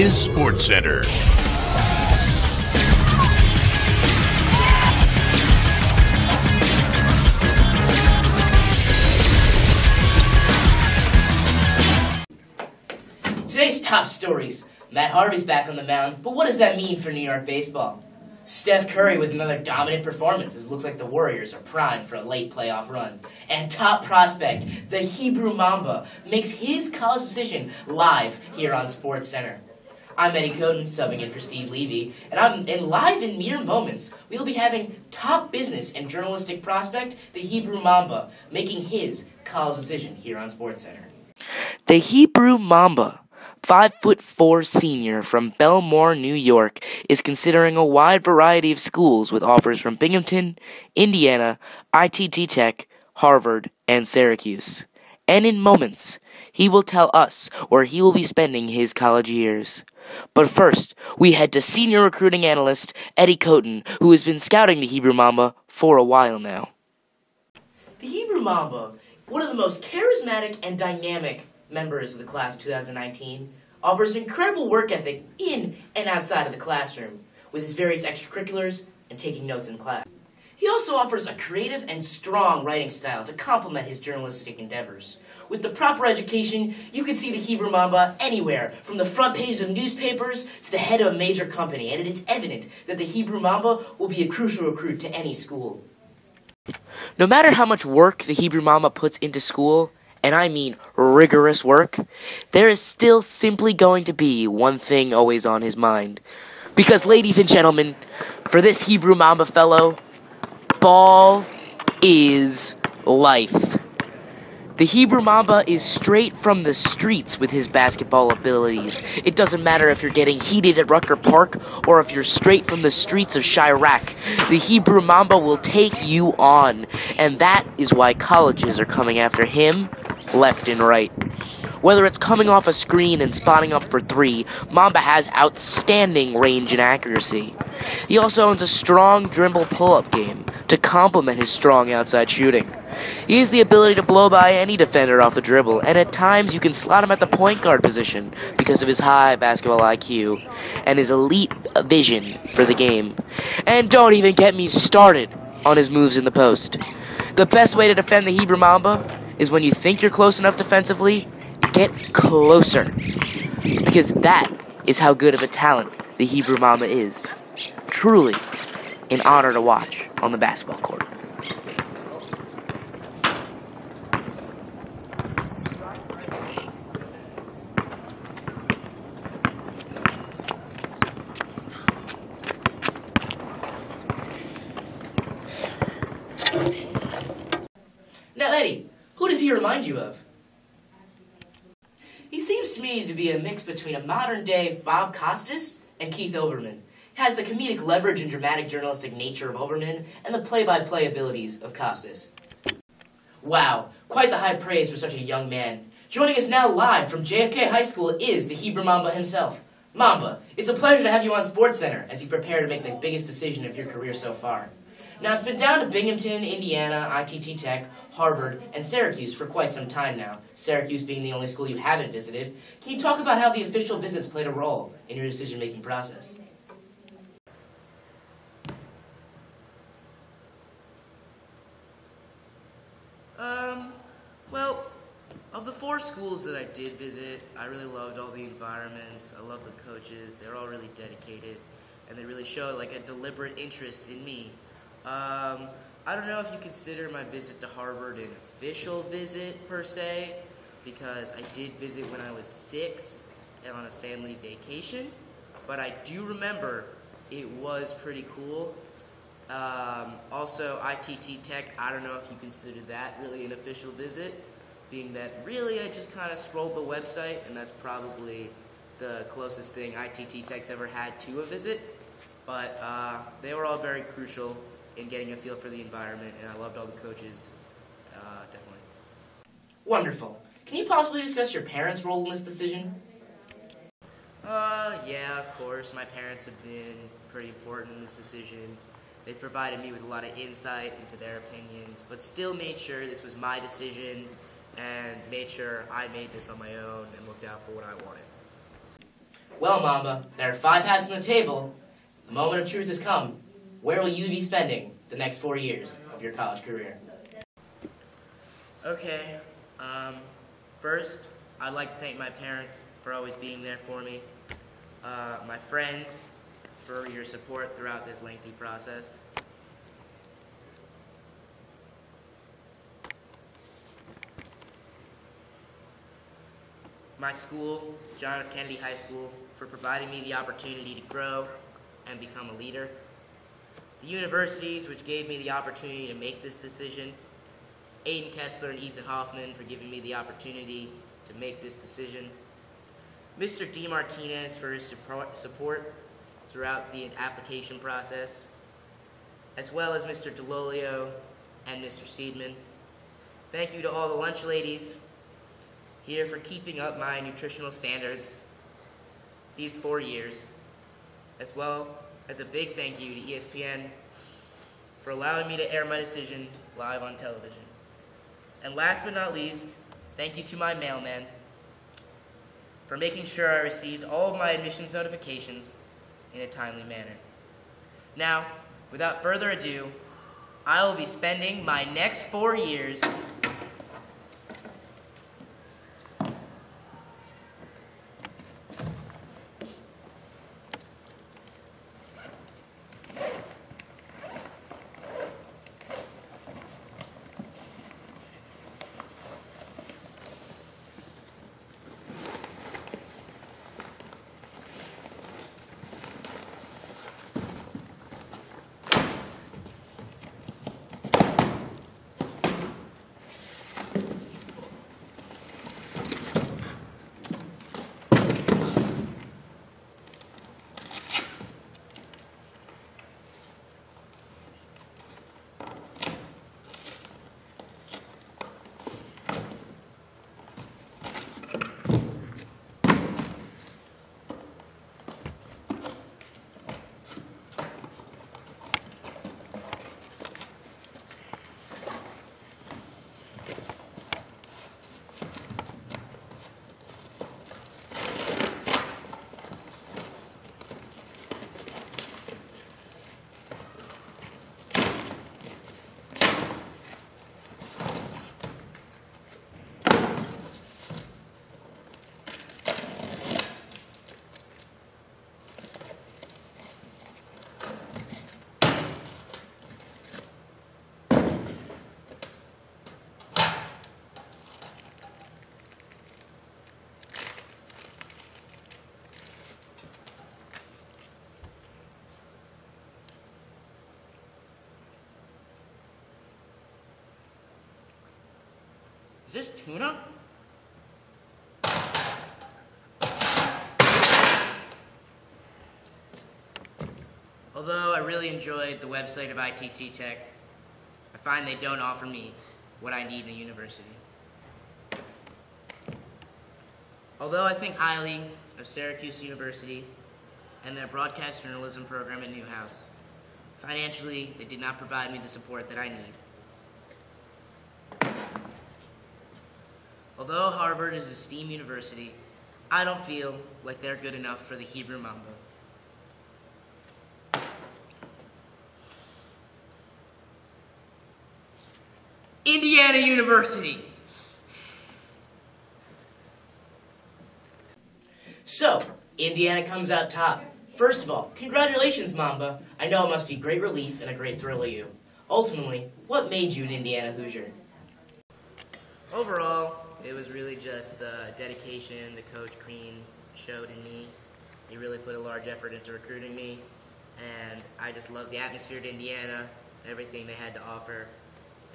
is Sportscenter. Today's top stories. Matt Harvey's back on the mound, but what does that mean for New York baseball? Steph Curry with another dominant performance, as it looks like the Warriors are primed for a late playoff run. And top prospect, the Hebrew Mamba, makes his college decision live here on SportsCenter. I'm Eddie Coden, subbing in for Steve Levy, and live in mere moments, we'll be having top business and journalistic prospect, the Hebrew Mamba, making his college decision here on SportsCenter. The Hebrew Mamba, 5'4" senior from Belmore, New York, is considering a wide variety of schools with offers from Binghamton, Indiana, ITT Tech, Harvard, and Syracuse. And in moments, he will tell us where he will be spending his college years. But first, we head to senior recruiting analyst Eddie Coden, who has been scouting the Hebrew Mamba for a while now. The Hebrew Mamba, one of the most charismatic and dynamic members of the class of 2019, offers an incredible work ethic in and outside of the classroom, with his various extracurriculars and taking notes in class. He also offers a creative and strong writing style to complement his journalistic endeavors. With the proper education, you can see the Hebrew Mamba anywhere, from the front pages of newspapers to the head of a major company, and it is evident that the Hebrew Mamba will be a crucial recruit to any school. No matter how much work the Hebrew Mamba puts into school, and I mean rigorous work, there is still simply going to be one thing always on his mind. Because, ladies and gentlemen, for this Hebrew Mamba fellow, ball is life. The Hebrew Mamba is straight from the streets with his basketball abilities. It doesn't matter if you're getting heated at Rucker Park or if you're straight from the streets of Chirac. The Hebrew Mamba will take you on, and that is why colleges are coming after him left and right. Whether it's coming off a screen and spotting up for three, Mamba has outstanding range and accuracy. He also owns a strong dribble pull-up game to complement his strong outside shooting. He has the ability to blow by any defender off the dribble, and at times you can slot him at the point guard position because of his high basketball IQ and his elite vision for the game. And don't even get me started on his moves in the post. The best way to defend the Hebrew Mamba is when you think you're close enough defensively, get closer. Because that is how good of a talent the Hebrew Mamba is. Truly an honor to watch on the basketball court. Now, Eddie, who does he remind you of? He seems to me to be a mix between a modern-day Bob Costas and Keith Olbermann. He has the comedic leverage and dramatic journalistic nature of Olbermann and the play-by-play abilities of Costas. Wow, quite the high praise for such a young man. Joining us now live from JFK High School is the Hebrew Mamba himself. Mamba, it's a pleasure to have you on SportsCenter as you prepare to make the biggest decision of your career so far. Now, it's been down to Binghamton, Indiana, ITT Tech, Harvard, and Syracuse for quite some time now, Syracuse being the only school you haven't visited. Can you talk about how the official visits played a role in your decision-making process? Well, of the 4 schools that I did visit, I really loved all the environments, I loved the coaches, they were all really dedicated, and they really showed like a deliberate interest in me. I don't know if you consider my visit to Harvard an official visit, per se, because I did visit when I was 6 and on a family vacation, but I do remember it was pretty cool. Also, ITT Tech, I don't know if you consider that really an official visit, being that really I just kind of scrolled the website, and that's probably the closest thing ITT Tech's ever had to a visit. But they were all very crucial in getting a feel for the environment, and I loved all the coaches, definitely. Wonderful. Can you possibly discuss your parents' role in this decision? Yeah, of course. My parents have been pretty important in this decision. They provided me with a lot of insight into their opinions, but still made sure this was my decision and made sure I made this on my own and looked out for what I wanted. Well, Mamba, there are 5 hats on the table. The moment of truth has come. Where will you be spending the next 4 years of your college career? Okay, first, I'd like to thank my parents for always being there for me, my friends for your support throughout this lengthy process. My school, John F. Kennedy High School, for providing me the opportunity to grow and become a leader. The universities, which gave me the opportunity to make this decision. Aiden Kessler and Ethan Hoffman for giving me the opportunity to make this decision. Mr. D. Martinez for his support throughout the application process, as well as Mr. DeLolio and Mr. Seidman. Thank you to all the lunch ladies here for keeping up my nutritional standards these 4 years, as well as a big thank you to ESPN for allowing me to air my decision live on television. And last but not least, thank you to my mailman for making sure I received all of my admissions notifications in a timely manner. Now, without further ado, I will be spending my next 4 years Is this tuna? Although I really enjoyed the website of ITT Tech, I find they don't offer me what I need in a university. Although I think highly of Syracuse University and their broadcast journalism program at Newhouse, financially, they did not provide me the support that I need. Although Harvard is a STEAM university, I don't feel like they're good enough for the Hebrew Mamba. Indiana University! So, Indiana comes out top. First of all, congratulations, Mamba. I know it must be great relief and a great thrill to you. Ultimately, what made you an Indiana Hoosier? Overall, it was really just the dedication that Coach Green showed in me. He really put a large effort into recruiting me, and I just love the atmosphere at Indiana, everything they had to offer,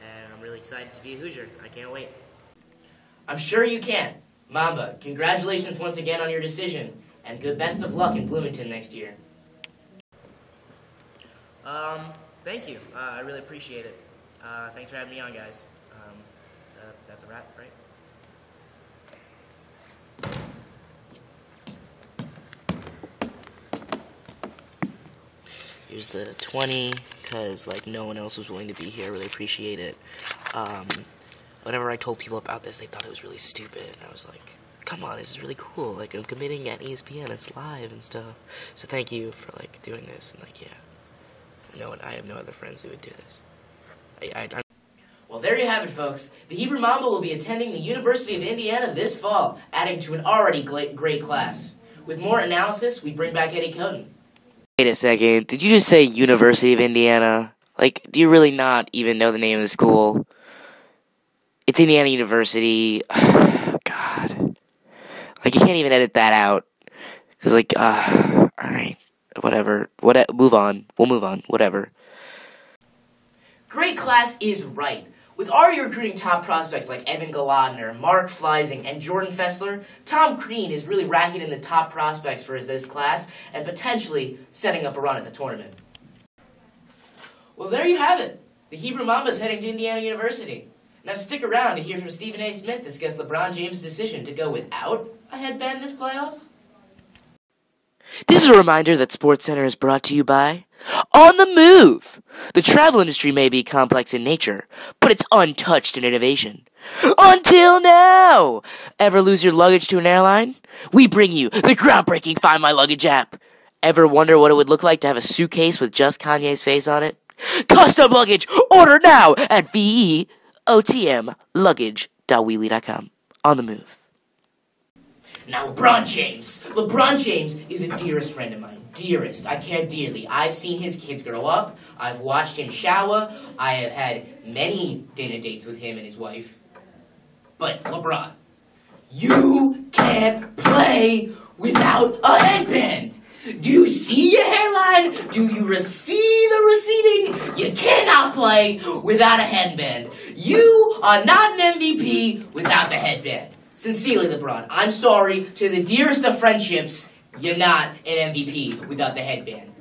and I'm really excited to be a Hoosier. I can't wait. I'm sure you can. Mamba, congratulations once again on your decision, and good best of luck in Bloomington next year. Thank you. I really appreciate it. Thanks for having me on, guys. That's a wrap, right? Here's the 20, because, like, no one else was willing to be here. I really appreciate it. Whenever I told people about this, they thought it was really stupid. I was like, come on, this is really cool. Like, I'm committing at ESPN, it's live and stuff. So thank you for, like, doing this. And, like, yeah. I have no other friends who would do this. Well, there you have it, folks. The Hebrew Mamba will be attending the University of Indiana this fall, adding to an already great class. With more analysis, we bring back Eddie Coden. Wait a second, did you just say University of Indiana? Like, do you really not even know the name of the school? It's Indiana University. God. Like, you can't even edit that out. Because, like, alright. Whatever. Move on. We'll move on. Whatever. Great class is right. With already recruiting top prospects like Evan Galadner, Mark Fleising, and Jordan Fessler, Tom Crean is really racking in the top prospects for this class and potentially setting up a run at the tournament. Well, there you have it. The Hebrew Mamba is heading to Indiana University. Now stick around to hear from Stephen A. Smith discuss LeBron James' decision to go without a headband this playoffs. This is a reminder that Sportscenter is brought to you by On the Move! The travel industry may be complex in nature, but it's untouched in innovation. Until now! Ever lose your luggage to an airline? We bring you the groundbreaking Find My Luggage app. Ever wonder what it would look like to have a suitcase with just Kanye's face on it? Custom luggage! Order now at VEOTMluggage.weebly.com. On the Move. Now, LeBron James. LeBron James is a dearest friend of mine. Dearest. I care dearly. I've seen his kids grow up. I've watched him shower. I have had many dinner dates with him and his wife. But, LeBron, you can't play without a headband. Do you see your hairline? Do you see the receding? You cannot play without a headband. You are not an MVP without the headband. Sincerely, LeBron, I'm sorry. To the dearest of friendships, you're not an MVP without the headband.